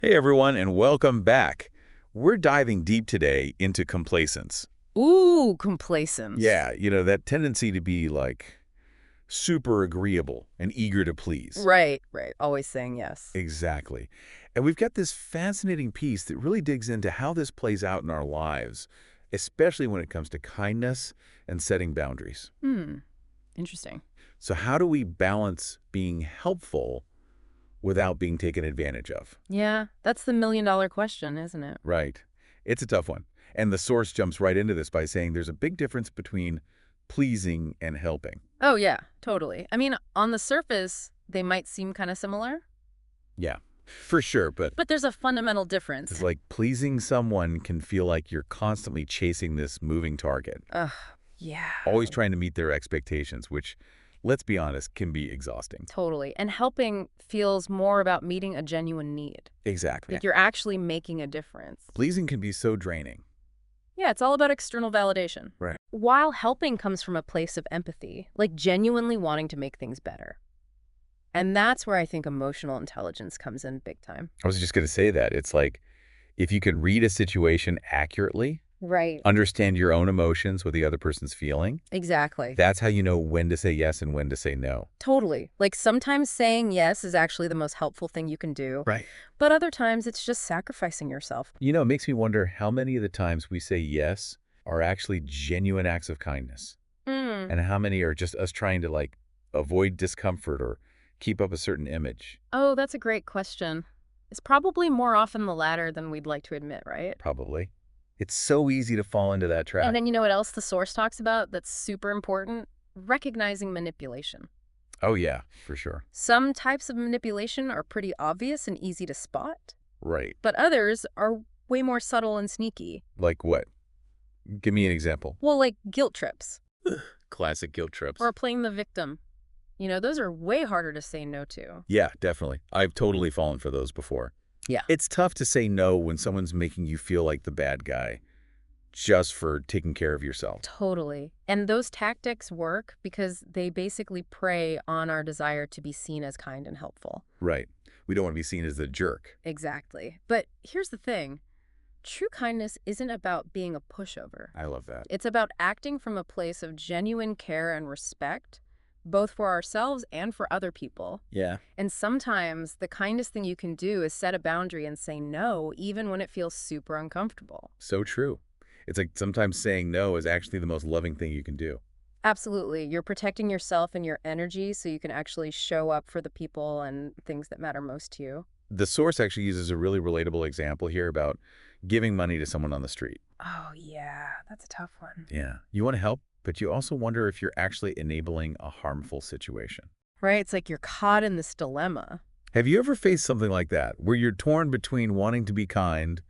Hey everyone, and welcome back. We're diving deep today into complacence. Ooh, complacence. Yeah, that tendency to be like super agreeable and eager to please. Right, right. Always saying yes. Exactly. And we've got this fascinating piece that really digs into how this plays out in our lives, especially when it comes to kindness and setting boundaries. Hmm. Interesting. So how do we balance being helpful without being taken advantage of? Yeah, that's the million-dollar question, isn't it? Right. It's a tough one. And the source jumps right into this by saying there's a big difference between pleasing and helping. Oh, yeah, totally. I mean, on the surface, they might seem kind of similar, Yeah, for sure. But but there's a fundamental it's difference. like pleasing someone can feel like you're constantly chasing this moving target, Ugh, yeah, always trying to meet their expectations, which, let's be honest, can be exhausting. totally. And helping feels more about meeting a genuine need. Exactly. Like you're actually making a difference. Pleasing can be so draining. Yeah, it's all about external validation. Right. While helping comes from a place of empathy, like genuinely wanting to make things better. And that's where I think emotional intelligence comes in big time. I was just going to say that. It's like if you could read a situation accurately, Right. understand your own emotions, what the other person's feeling, Exactly. that's how you know when to say yes and when to say no. Totally. Like sometimes saying yes is actually the most helpful thing you can do, Right. but other times it's just sacrificing yourself. It makes me wonder how many of the times we say yes are actually genuine acts of kindness, Mm. and how many are just us trying to, like, avoid discomfort or keep up a certain image. Oh, that's a great question. It's probably more often the latter than we'd like to admit, right? Probably. It's so easy to fall into that And trap. then you know what else the source talks about that's super important? Recognizing manipulation. Oh, yeah, for sure. Some types of manipulation are pretty obvious and easy to spot, Right. but others are way more subtle and sneaky. Like what? Give me an example. Well, like guilt trips Classic guilt trips. or playing the victim. You know, those are way harder to say no to. Yeah, definitely. I've totally fallen for those before. Yeah. It's tough to say no when someone's making you feel like the bad guy just for taking care of yourself. Totally. And those tactics work because they basically prey on our desire to be seen as kind and helpful. Right. We don't want to be seen as the jerk. Exactly. But here's the thing. True kindness isn't about being a pushover. I love that. It's about acting from a place of genuine care and respect, both for ourselves and for other people. Yeah. And sometimes the kindest thing you can do is set a boundary and say no, even when it feels super uncomfortable. So true. It's like sometimes saying no is actually the most loving thing you can do. Absolutely. You're protecting yourself and your energy so you can actually show up for the people and things that matter most to you. The source actually uses a really relatable example here about giving money to someone on the street. Oh, yeah, that's a tough one. Yeah. You want to help, but you also wonder if you're actually enabling a harmful situation. Right? It's like you're caught in this dilemma. Have you ever faced something like that, where you're torn between wanting to be kind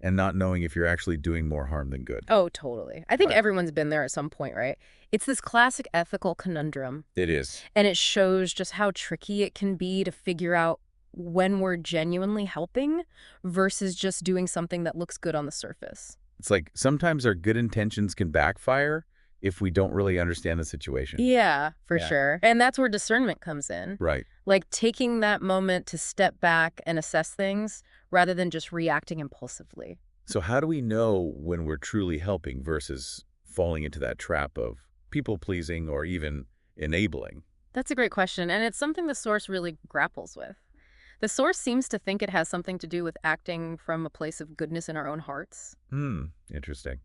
and not knowing if you're actually doing more harm than good? Oh, totally. I think Right. everyone's been there at some point, right? It's this classic ethical conundrum, It is. and it shows just how tricky it can be to figure out when we're genuinely helping versus just doing something that looks good on the surface. It's like sometimes our good intentions can backfire if we don't really understand the situation. Yeah, for Yeah. sure. And that's where discernment comes in. Right. Like taking that moment to step back and assess things rather than just reacting impulsively. So how do we know when we're truly helping versus falling into that trap of people-pleasing or even enabling? That's a great question, and it's something the source really grapples with. The source seems to think it has something to do with acting from a place of goodness in our own hearts. Interesting.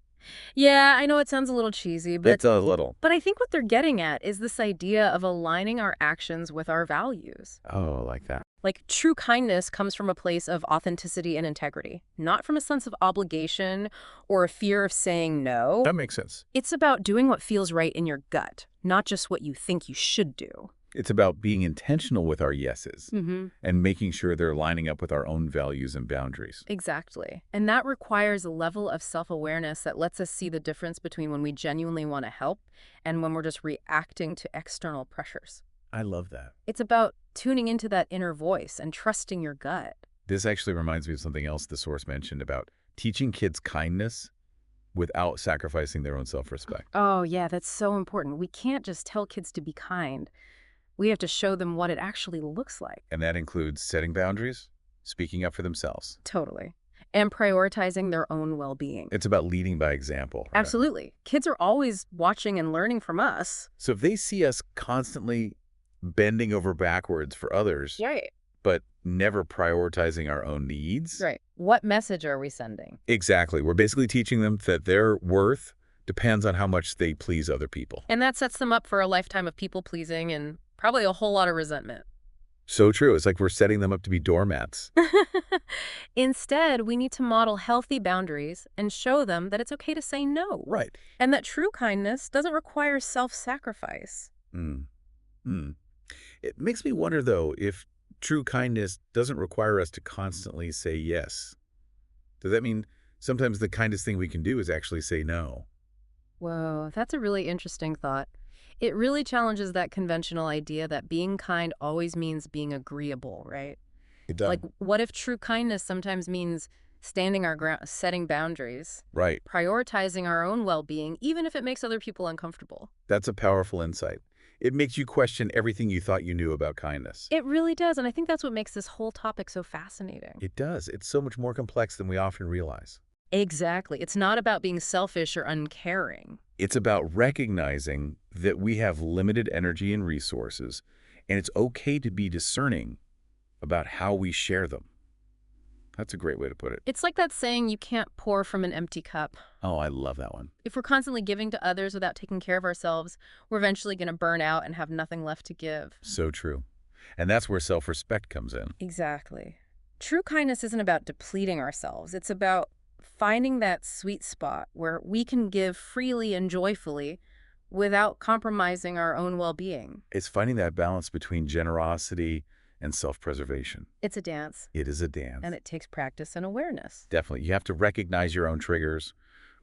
Yeah, I know it sounds a little cheesy, It's a little. but I think what they're getting at is this idea of aligning our actions with our values. Oh, like that. Like true kindness comes from a place of authenticity and integrity, not from a sense of obligation or a fear of saying no. That makes sense. It's about doing what feels right in your gut, not just what you think you should do. It's about being intentional with our yeses Mm-hmm. and making sure they're lining up with our own values and boundaries. Exactly. And that requires a level of self-awareness that lets us see the difference between when we genuinely want to help and when we're just reacting to external pressures. I love that. It's about tuning into that inner voice and trusting your gut. This actually reminds me of something else the source mentioned about teaching kids kindness without sacrificing their own self-respect. Oh, yeah, that's so important. We can't just tell kids to be kind. We have to show them what it actually looks like. And that includes setting boundaries, speaking up for themselves. Totally. And prioritizing their own well-being. It's about leading by example. Right? Absolutely. Kids are always watching and learning from us. So if they see us constantly bending over backwards for others, Right. but never prioritizing our own needs. Right. What message are we sending? Exactly. We're basically teaching them that their worth depends on how much they please other people. And that sets them up for a lifetime of people-pleasing and probably a whole lot of resentment. So true. It's like we're setting them up to be doormats. Instead, we need to model healthy boundaries and show them that it's okay to say no. Right. And that true kindness doesn't require self-sacrifice. Mm. Mm. It makes me wonder, though, if true kindness doesn't require us to constantly say yes. Does that mean sometimes the kindest thing we can do is actually say no? Whoa, that's a really interesting thought. It really challenges that conventional idea that being kind always means being agreeable, right? It does. Like, what if true kindness sometimes means standing our ground, setting boundaries, Right. prioritizing our own well-being, even if it makes other people uncomfortable? That's a powerful insight. It makes you question everything you thought you knew about kindness. It really does, and I think that's what makes this whole topic so fascinating. It does. It's so much more complex than we often realize. Exactly. It's not about being selfish or uncaring. It's about recognizing that we have limited energy and resources, and it's okay to be discerning about how we share them. That's a great way to put it. It's like that saying, you can't pour from an empty cup. Oh, I love that one. If we're constantly giving to others without taking care of ourselves, we're eventually going to burn out and have nothing left to give. So true. And that's where self-respect comes in. Exactly. True kindness isn't about depleting ourselves. It's about finding that sweet spot where we can give freely and joyfully without compromising our own well-being. It's finding that balance between generosity and self-preservation. It's a dance, It is a dance. and it takes practice and awareness. Definitely. You have to recognize your own triggers,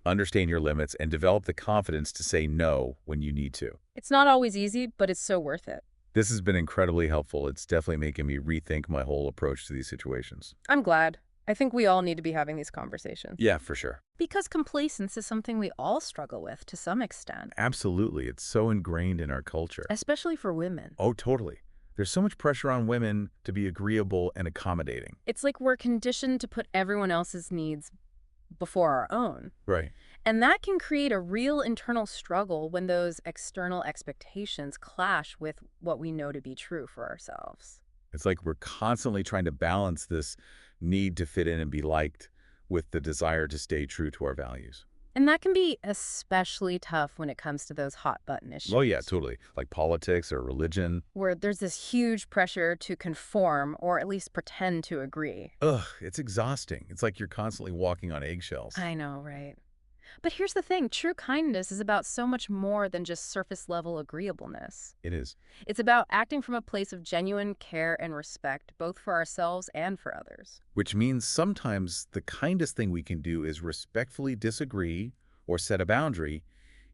understand your limits, and develop the confidence to say no when you need to. It's not always easy, but it's so worth it. This has been incredibly helpful. It's definitely making me rethink my whole approach to these situations. I'm glad. I think we all need to be having these conversations. Yeah, for sure. Because complacence is something we all struggle with to some extent, Absolutely. It's so ingrained in our culture. especially for women. Oh, totally. There's so much pressure on women to be agreeable and accommodating. It's like we're conditioned to put everyone else's needs before our own. Right. And that can create a real internal struggle when those external expectations clash with what we know to be true for ourselves. It's like we're constantly trying to balance this need to fit in and be liked with the desire to stay true to our values. And that can be especially tough when it comes to those hot button issues. Oh, yeah, totally. Like politics or religion. Where there's this huge pressure to conform or at least pretend to agree. Ugh, it's exhausting. It's like you're constantly walking on eggshells. I know, right? But here's the thing, true kindness is about so much more than just surface-level agreeableness. It is. It's about acting from a place of genuine care and respect, both for ourselves and for others. Which means sometimes the kindest thing we can do is respectfully disagree or set a boundary,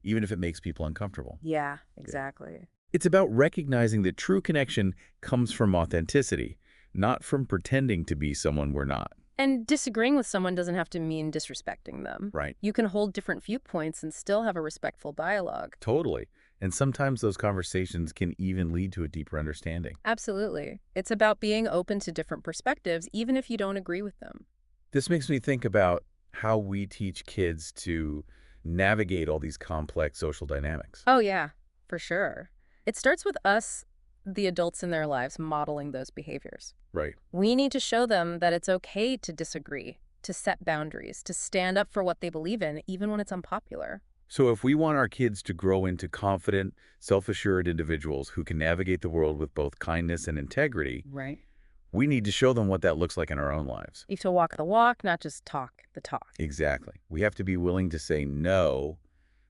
even if it makes people uncomfortable. Yeah, exactly. It's about recognizing that true connection comes from authenticity, not from pretending to be someone we're not. And disagreeing with someone doesn't have to mean disrespecting them. Right. You can hold different viewpoints and still have a respectful dialogue. Totally. And sometimes those conversations can even lead to a deeper understanding. Absolutely. It's about being open to different perspectives, even if you don't agree with them. This makes me think about how we teach kids to navigate all these complex social dynamics. Oh, yeah, for sure. It starts with us, the adults in their lives, modeling those behaviors. Right. We need to show them that it's okay to disagree, to set boundaries, to stand up for what they believe in, even when it's unpopular. So if we want our kids to grow into confident, self-assured individuals who can navigate the world with both kindness and integrity, Right. we need to show them what that looks like in our own lives. You have to walk the walk, not just talk the talk. Exactly. We have to be willing to say no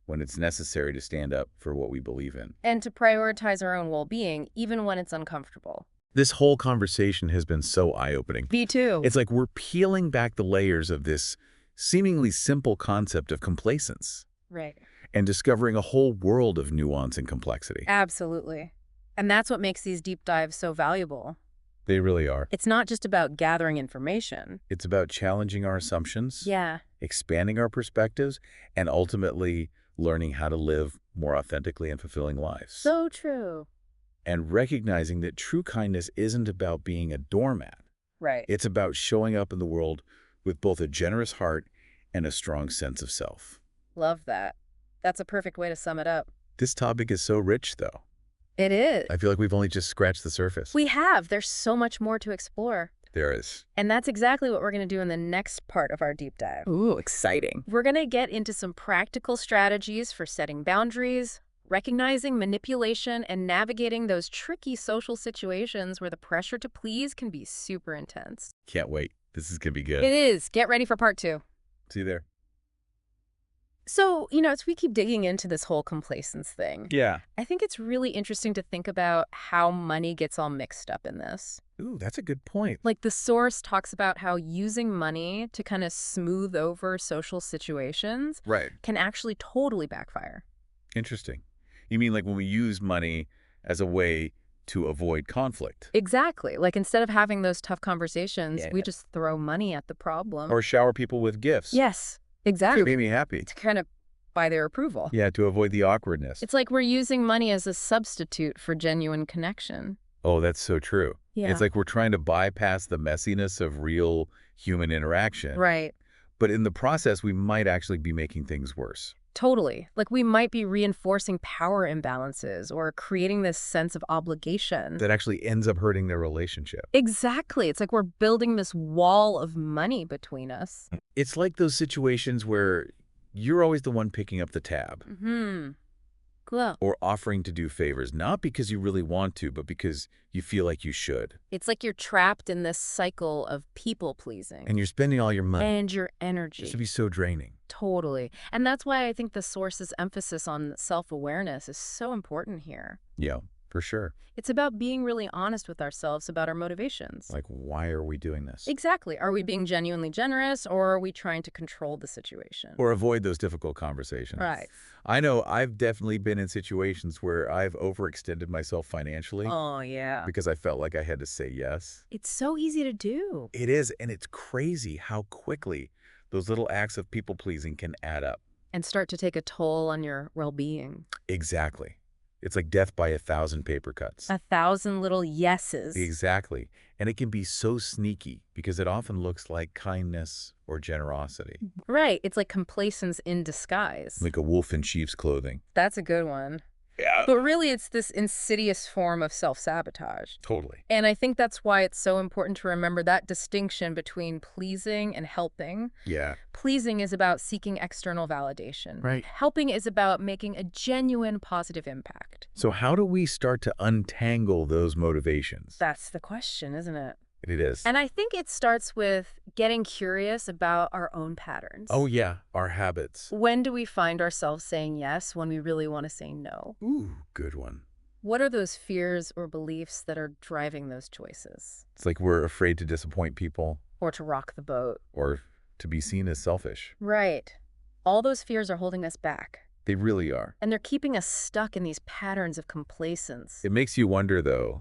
when it's necessary to stand up for what we believe in. And to prioritize our own well-being, even when it's uncomfortable. This whole conversation has been so eye-opening. Me too. It's like we're peeling back the layers of this seemingly simple concept of complacence Right. and discovering a whole world of nuance and complexity. Absolutely. And that's what makes these deep dives so valuable. They really are. It's not just about gathering information. It's about challenging our assumptions, Yeah. expanding our perspectives, and ultimately learning how to live more authentically and fulfilling lives. So true. And recognizing that true kindness isn't about being a doormat. Right. It's about showing up in the world with both a generous heart and a strong sense of self. Love that. That's a perfect way to sum it up. This topic is so rich, though. It is. I feel like we've only just scratched the surface. We have. There's so much more to explore. There is. And that's exactly what we're going to do in the next part of our deep dive. Ooh, exciting. We're going to get into some practical strategies for setting boundaries, recognizing manipulation, and navigating those tricky social situations where the pressure to please can be super intense. Can't wait. This is going to be good. It is. Get ready for part 2. See you there. So, as we keep digging into this whole complacence thing, Yeah. I think it's really interesting to think about how money gets all mixed up in this. Ooh, that's a good point. Like the source talks about how using money to kind of smooth over social situations Right. can actually totally backfire. Interesting. You mean like when we use money as a way to avoid conflict? Exactly. Like instead of having those tough conversations, Yeah. we just throw money at the problem. Or shower people with gifts? Yes, To exactly. make me happy. To kind of buy their approval. Yeah, to avoid the awkwardness. It's like we're using money as a substitute for genuine connection. Oh, that's so true. Yeah. It's like we're trying to bypass the messiness of real human interaction. Right. But in the process, we might actually be making things worse. Totally. Like we might be reinforcing power imbalances or creating this sense of obligation. That actually ends up hurting their relationship. Exactly. It's like we're building this wall of money between us. It's like those situations where you're always the one picking up the tab Mm-hmm. Cool. or offering to do favors, not because you really want to, but because you feel like you should. It's like you're trapped in this cycle of people pleasing. And you're spending all your money And your energy. just to be so draining. Totally. And that's why I think the source's emphasis on self-awareness is so important here. Yeah, for sure. It's about being really honest with ourselves about our motivations. Like, why are we doing this? Exactly. Are we being genuinely generous or are we trying to control the situation? Or avoid those difficult conversations. Right. I know I've definitely been in situations where I've overextended myself financially Oh, yeah. because I felt like I had to say yes. It's so easy to do. It is, and it's crazy how quickly those little acts of people-pleasing can add up. And start to take a toll on your well-being. Exactly. It's like death by 1,000 paper cuts. 1,000 little yeses. Exactly. And it can be so sneaky because it often looks like kindness or generosity. Right. It's like complacence in disguise. Like a wolf in sheep's clothing. That's a good one. Yeah. But really, it's this insidious form of self-sabotage. Totally. And I think that's why it's so important to remember that distinction between pleasing and helping. Yeah. Pleasing is about seeking external validation. Right. Helping is about making a genuine positive impact. So how do we start to untangle those motivations? That's the question, isn't it? It is. And I think it starts with getting curious about our own patterns. Oh, yeah. Our habits. When do we find ourselves saying yes when we really want to say no? Ooh, good one. What are those fears or beliefs that are driving those choices? It's like we're afraid to disappoint people Or to rock the boat? or to be seen as selfish. Right. All those fears are holding us back. They really are. And they're keeping us stuck in these patterns of complacence. It makes you wonder, though,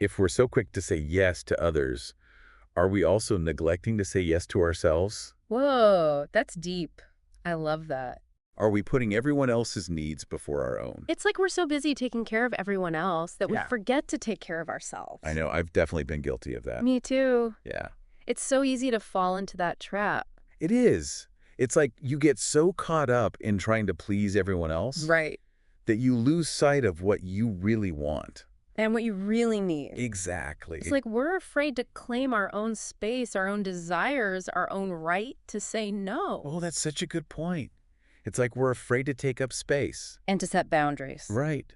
if we're so quick to say yes to others, are we also neglecting to say yes to ourselves? Whoa, that's deep. I love that. Are we putting everyone else's needs before our own? It's like we're so busy taking care of everyone else that we Yeah. forget to take care of ourselves. I know. I've definitely been guilty of that. Me too. Yeah. It's so easy to fall into that trap. It is. It's like you get so caught up in trying to please everyone else Right. that you lose sight of what you really want. And what you really need. Exactly. It's like we're afraid to claim our own space, our own desires, our own right to say no. Oh, that's such a good point. It's like we're afraid to take up space. And to set boundaries. Right.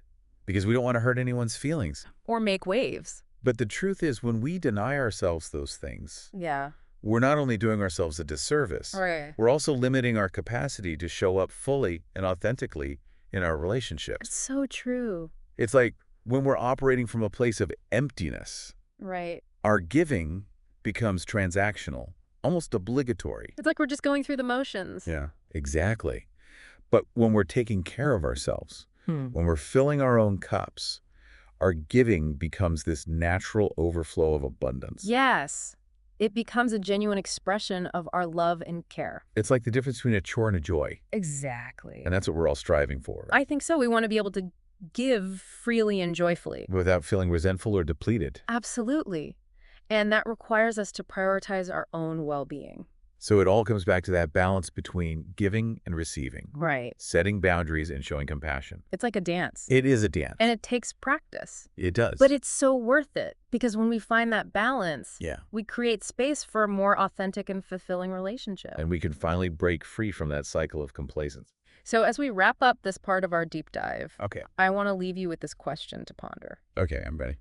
Because we don't want to hurt anyone's feelings. Or make waves. But the truth is, when we deny ourselves those things, Yeah. we're not only doing ourselves a disservice, Right. we're also limiting our capacity to show up fully and authentically in our relationships. It's so true. It's like when we're operating from a place of emptiness, Right. our giving becomes transactional, almost obligatory. It's like we're just going through the motions. Yeah, exactly. But when we're taking care of ourselves, when we're filling our own cups, our giving becomes this natural overflow of abundance. Yes. It becomes a genuine expression of our love and care. It's like the difference between a chore and a joy. Exactly. And that's what we're all striving for. I think so. We want to be able to give freely and joyfully. Without feeling resentful or depleted. Absolutely. And that requires us to prioritize our own well-being. So it all comes back to that balance between giving and receiving, Right. setting boundaries and showing compassion. It's like a dance. It is a dance. And it takes practice. It does. But it's so worth it because when we find that balance, Yeah. we create space for a more authentic and fulfilling relationship. And we can finally break free from that cycle of complacence. So as we wrap up this part of our deep dive, Okay. I want to leave you with this question to ponder. Okay, I'm ready.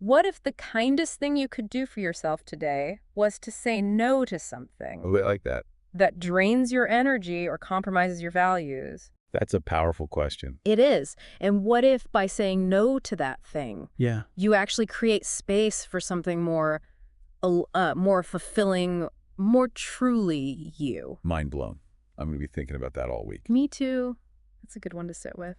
What if the kindest thing you could do for yourself today was to say no to something A bit like that. that drains your energy or compromises your values? That's a powerful question. It is. And what if by saying no to that thing, Yeah. you actually create space for something more fulfilling, more truly you? Mind blown. I'm going to be thinking about that all week. Me too. That's a good one to sit with.